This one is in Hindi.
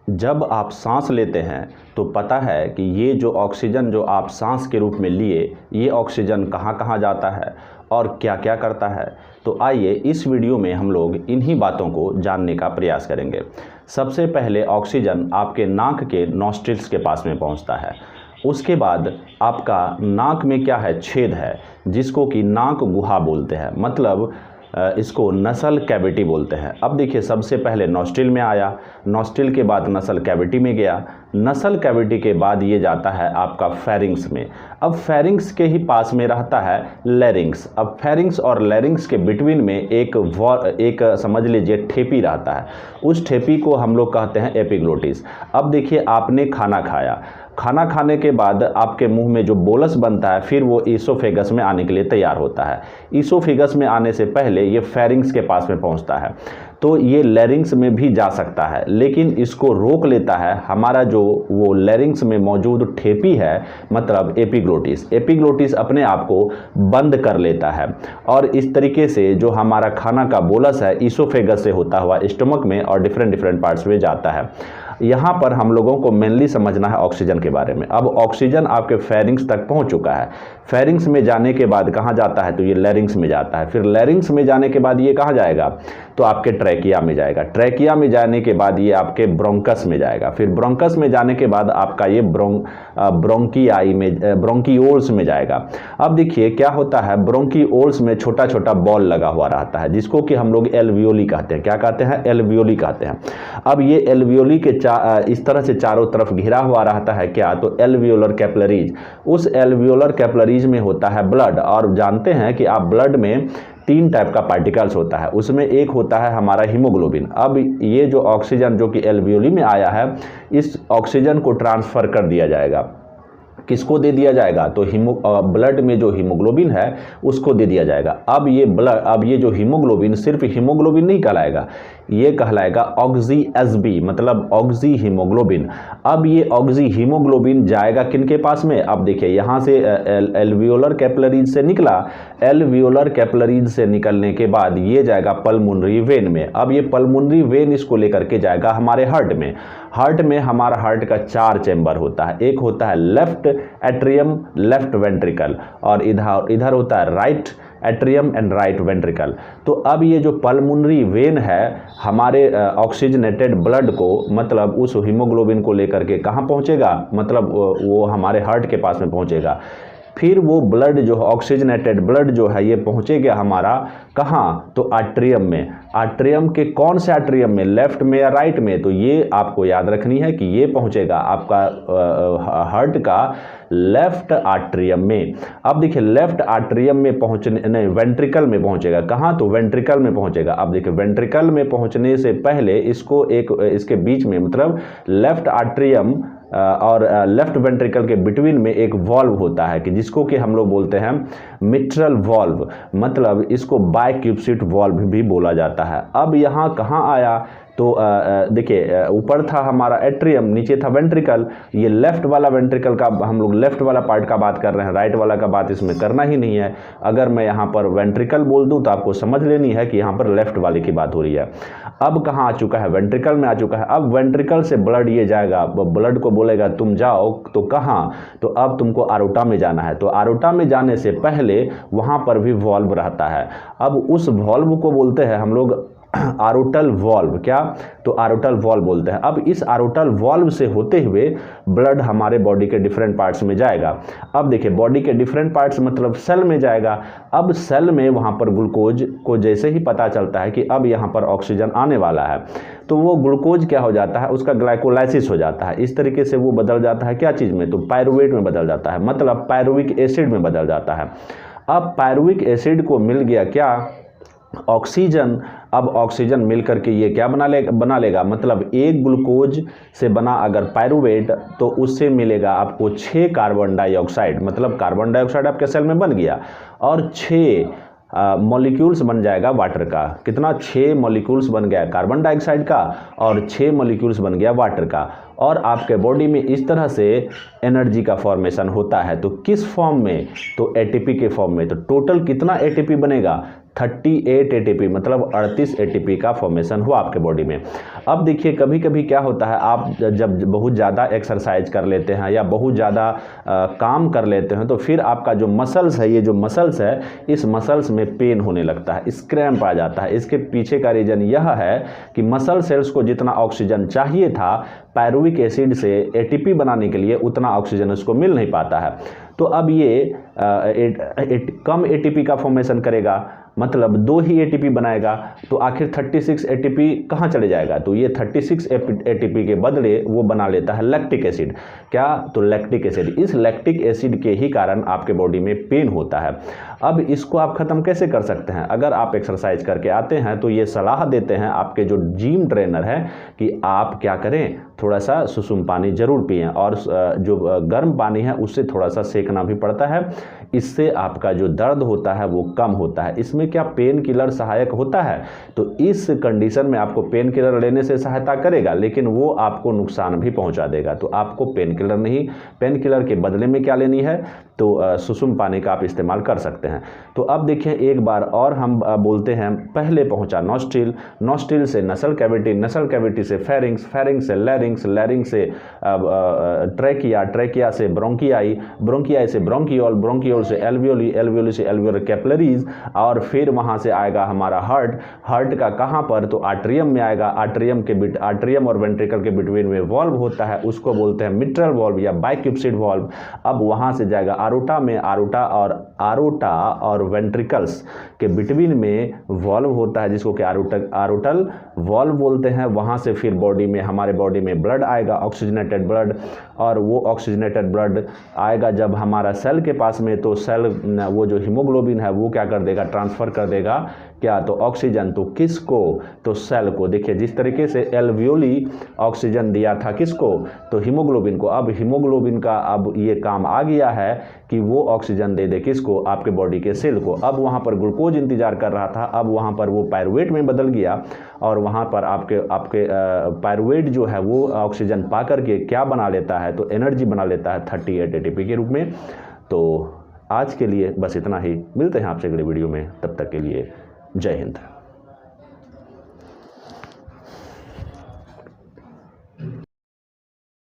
जब आप सांस लेते हैं तो पता है कि ये जो ऑक्सीजन जो आप सांस के रूप में लिए, ये ऑक्सीजन कहाँ कहाँ जाता है और क्या क्या करता है। तो आइए इस वीडियो में हम लोग इन्हीं बातों को जानने का प्रयास करेंगे। सबसे पहले ऑक्सीजन आपके नाक के नॉस्ट्रिल्स के पास में पहुंचता है। उसके बाद आपका नाक में क्या है, छेद है, जिसको कि नाक गुहा बोलते हैं, मतलब इसको नसल कैविटी बोलते हैं। अब देखिए, सबसे पहले नॉस्ट्रिल में आया, नॉस्ट्रिल के बाद नसल कैविटी में गया, नसल कैविटी के बाद ये जाता है आपका फेरिंग्स में। अब फेरिंग्स के ही पास में रहता है लैरिंग्स। अब फेरिंग्स और लैरिंग्स के बिटवीन में एक समझ लीजिए ठेपी रहता है। उस ठेपी को हम लोग कहते हैं एपिग्लोटिस। अब देखिए, आपने खाना खाया, खाना खाने के बाद आपके मुंह में जो बोलस बनता है, फिर वो ईसोफेगस में आने के लिए तैयार होता है। ईसोफेगस में आने से पहले ये फेरिंग्स के पास में पहुंचता है, तो ये लैरिंग्स में भी जा सकता है, लेकिन इसको रोक लेता है हमारा जो वो लैरिंग्स में मौजूद ठेपी है, मतलब एपिग्लोटिस। एपिग्लोटिस अपने आप को बंद कर लेता है और इस तरीके से जो हमारा खाना का बोलस है, ईसोफेगस से होता हुआ स्टमक में और डिफरेंट पार्ट्स में जाता है। यहाँ पर हम लोगों को मेनली समझना है ऑक्सीजन के बारे में। अब ऑक्सीजन आपके फेरिंग्स तक पहुँच चुका है। फेरिंग्स में जाने के बाद कहाँ जाता है, तो ये लैरिंग्स में जाता है। फिर लैरिंग्स में जाने के बाद ये कहाँ जाएगा, तो आपके ट्रैकिया में जाएगा। ट्रैकिया में जाने के बाद ये आपके ब्रोंकस में जाएगा। फिर ब्रोंकस में जाने के बाद आपका ये ब्रोंकियाई में, ब्रोंकियोल्स में जाएगा। अब देखिए क्या होता है, ब्रोंकियोल्स में छोटा छोटा बॉल लगा हुआ रहता है, जिसको कि हम लोग एल्वियोली कहते हैं। क्या कहते हैं, एल्वियोली कहते हैं। अब ये एल्वियोली के इस तरह से चारों तरफ घिरा हुआ रहता है क्या, तो एल्वियोलर कैपिलरीज। उस एल्वियोलर कैपिलरीज में होता है ब्लड, और जानते हैं कि आप ब्लड में 3 टाइप का पार्टिकल्स होता है। उसमें एक होता है हमारा हीमोग्लोबिन। अब ये जो ऑक्सीजन जो कि एल्वियोली में आया है, इस ऑक्सीजन को ट्रांसफर कर दिया जाएगा। किसको दे दिया जाएगा, तो ब्लड में जो हीमोग्लोबिन है उसको दे दिया जाएगा। अब ये जो हीमोग्लोबिन सिर्फ हीमोग्लोबिन नहीं कहलाएगा, ये कहलाएगा ऑक्सी एसबी, मतलब ऑक्सी हीमोग्लोबिन। अब ये ऑक्सी हीमोग्लोबिन जाएगा किनके पास में, अब देखिए यहाँ से एल्वियोलर कैपिलरीज से निकला। एल्वियोलर कैपिलरीज से निकलने के बाद ये जाएगा पल्मोनरी वेन में। अब ये पल्मोनरी वेन इसको लेकर के जाएगा हमारे हार्ट में। हार्ट में हमारा हार्ट का 4 चैम्बर होता है। एक होता है लेफ्ट एट्रियम, लेफ्ट वेंट्रिकल, और इधर होता है right atrium and right ventricle. तो अब ये जो पल्मोनरी वेन है हमारे ऑक्सीजनेटेड ब्लड को, मतलब उस हीमोग्लोबिन को लेकर के कहाँ पहुँचेगा, मतलब वो हमारे हार्ट के पास में पहुँचेगा। फिर वो ब्लड जो ऑक्सीजनेटेड ब्लड जो है ये पहुँचेगा हमारा कहाँ, तो आर्ट्रियम में। आर्ट्रियम के कौन से आर्ट्रियम में, लेफ्ट में या राइट में, तो ये आपको याद रखनी है कि ये पहुँचेगा आपका हार्ट का लेफ्ट आर्ट्रियम में। अब देखिए, लेफ्ट आर्ट्रियम में पहुँचने, नहीं, वेंट्रिकल में पहुँचेगा। कहाँ, तो वेंट्रिकल में पहुँचेगा। अब देखिए, वेंट्रिकल में पहुँचने से पहले इसको इसके बीच में, मतलब लेफ्ट आर्ट्रियम और लेफ्ट वेंट्रिकल के बिटवीन में एक वॉल्व होता है कि जिसको कि हम लोग बोलते हैं मिट्रल वॉल्व, मतलब इसको बाइक्यूप्सिट वॉल्व भी बोला जाता है। अब यहाँ कहाँ आया, तो देखिए, ऊपर था हमारा एट्रियम, नीचे था वेंट्रिकल। ये लेफ्ट वाला वेंट्रिकल का, हम लोग लेफ्ट वाला पार्ट का बात कर रहे हैं, राइट वाला का बात इसमें करना ही नहीं है। अगर मैं यहाँ पर वेंट्रिकल बोल दूँ तो आपको समझ लेनी है कि यहाँ पर लेफ्ट वाले की बात हो रही है। अब कहाँ आ चुका है, वेंट्रिकल में आ चुका है। अब वेंट्रिकल से ब्लड ये जाएगा, ब्लड को बोलेगा तुम जाओ, तो कहाँ, तो अब तुमको आरोटा में जाना है। तो आरोटा में जाने से पहले वहाँ पर भी वॉल्व रहता है। अब उस वॉल्व को बोलते हैं हम लोग आरोटल वॉल्व। क्या, तो आरोटल वॉल्व बोलते हैं। अब इस आरोटल वॉल्व से होते हुए ब्लड हमारे बॉडी के डिफरेंट पार्ट्स में जाएगा। अब देखिए, बॉडी के डिफरेंट पार्ट्स मतलब सेल में जाएगा। अब सेल में वहाँ पर ग्लूकोज को जैसे ही पता चलता है कि अब यहाँ पर ऑक्सीजन आने वाला है, तो वो ग्लूकोज क्या हो जाता है, उसका ग्लाइकोलाइसिस हो जाता है। इस तरीके से वो बदल जाता है क्या चीज़ में, तो पायरुवेट में बदल जाता है, मतलब पायरुविक एसिड में बदल जाता है। अब पायरुविक एसिड को मिल गया क्या, ऑक्सीजन। अब ऑक्सीजन मिल करके ये क्या बना लेगा, मतलब एक ग्लूकोज से बना अगर पायरुवेट, तो उससे मिलेगा आपको 6 कार्बन डाइऑक्साइड, मतलब कार्बन डाइऑक्साइड आपके सेल में बन गया, और 6 मॉलिक्यूल्स बन जाएगा वाटर का। कितना, 6 मॉलिक्यूल्स बन गया कार्बन डाइऑक्साइड का, और 6 मॉलिक्यूल्स बन गया वाटर का। और आपके बॉडी में इस तरह से एनर्जी का फॉर्मेशन होता है। तो किस फॉर्म में, तो एटीपी के फॉर्म में। तो टोटल कितना एटीपी बनेगा, 38 ATP मतलब 38 ATP का फॉर्मेशन हुआ आपके बॉडी में। अब देखिए कभी कभी क्या होता है, आप जब बहुत ज़्यादा एक्सरसाइज कर लेते हैं या बहुत ज़्यादा काम कर लेते हैं तो फिर आपका जो मसल्स है, ये जो मसल्स है, इस मसल्स में पेन होने लगता है, स्क्रैम्प आ जाता है। इसके पीछे का रीज़न यह है कि मसल सेल्स को जितना ऑक्सीजन चाहिए था पायरुविक एसिड से एटीपी बनाने के लिए, उतना ऑक्सीजन उसको मिल नहीं पाता है। तो अब ये कम एटीपी का फॉर्मेशन करेगा, मतलब 2 ही एटीपी बनाएगा, तो आखिर 36 एटीपी कहाँ चले जाएगा? तो ये 36 एटीपी के बदले वो बना लेता है लैक्टिक एसिड। क्या? तो लैक्टिक एसिड। इस लैक्टिक एसिड के ही कारण आपके बॉडी में पेन होता है। अब इसको आप ख़त्म कैसे कर सकते हैं? अगर आप एक्सरसाइज करके आते हैं तो ये सलाह देते हैं आपके जो जिम ट्रेनर हैं कि आप क्या करें, थोड़ा सा सुसुम पानी ज़रूर पिएं और जो गर्म पानी है उससे थोड़ा सा सेकना भी पड़ता है। इससे आपका जो दर्द होता है वो कम होता है। इसमें क्या पेन किलर सहायक होता है? तो इस कंडीशन में आपको पेन किलर लेने से सहायता करेगा, लेकिन वो आपको नुकसान भी पहुंचा देगा। तो आपको पेन किलर नहीं, पेन किलर के बदले में क्या लेनी है? तो सुसुम पानी का आप इस्तेमाल कर सकते हैं। तो अब देखिए एक बार और हम बोलते हैं, पहले पहुंचा नॉस्ट्रिल, नॉस्ट्रिल से नसल कैविटी, नसल कैविटी से फेरिंग्स, फेरिंग्स से लैरिंग्स, लैरिंग्स से ट्रैकिया, ट्रैकिया से ब्रोंकियाई, ब्रोंकियाई से ब्रोंकियोल, ब्रोंकियोल से एल्वियोली, एल्वियोली से एल्वियोलर कैपिलरीज, और फिर वहाँ से आएगा हमारा हार्ट। हार्ट का कहाँ पर? तो आर्ट्रियम में आएगा। आर्ट्रियम और वेंट्रिकल के बिटवीन में वॉल्व होता है, उसको बोलते हैं मिट्रल वॉल्व या बाइक्यूप्सिड वॉल्व। अब वहाँ से जाएगा आरोटा में, आरोटा और वेंट्रिकल्स के बिटवीन में वॉल्व होता है जिसको कि आरोटल वॉल्व बोलते हैं। वहाँ से फिर बॉडी में, हमारे बॉडी में ब्लड आएगा, ऑक्सीजनेटेड ब्लड, और वो ऑक्सीजनेटेड ब्लड आएगा जब हमारा सेल के पास में, तो सेल वो जो हीमोग्लोबिन है वो क्या कर देगा? ट्रांसफ़र कर देगा क्या? तो ऑक्सीजन। तो किसको? तो सेल को। देखिए जिस तरीके से एल्वियोली ऑक्सीजन दिया था किसको? तो हीमोग्लोबिन को। अब हीमोग्लोबिन का अब ये काम आ गया है कि वो ऑक्सीजन दे दे किसको? आपके बॉडी के सेल को। अब वहाँ पर ग्लूकोज इंतजार कर रहा था, अब वहाँ पर वो पायरुवेट में बदल गया, और वहाँ पर आपके पायरुवेट जो है वो ऑक्सीजन पा करके क्या बना लेता है? तो एनर्जी बना लेता है 38 ATP के रूप में। तो आज के लिए बस इतना ही, मिलते हैं आपसे अगले वीडियो में, तब तक के लिए जय हिंद।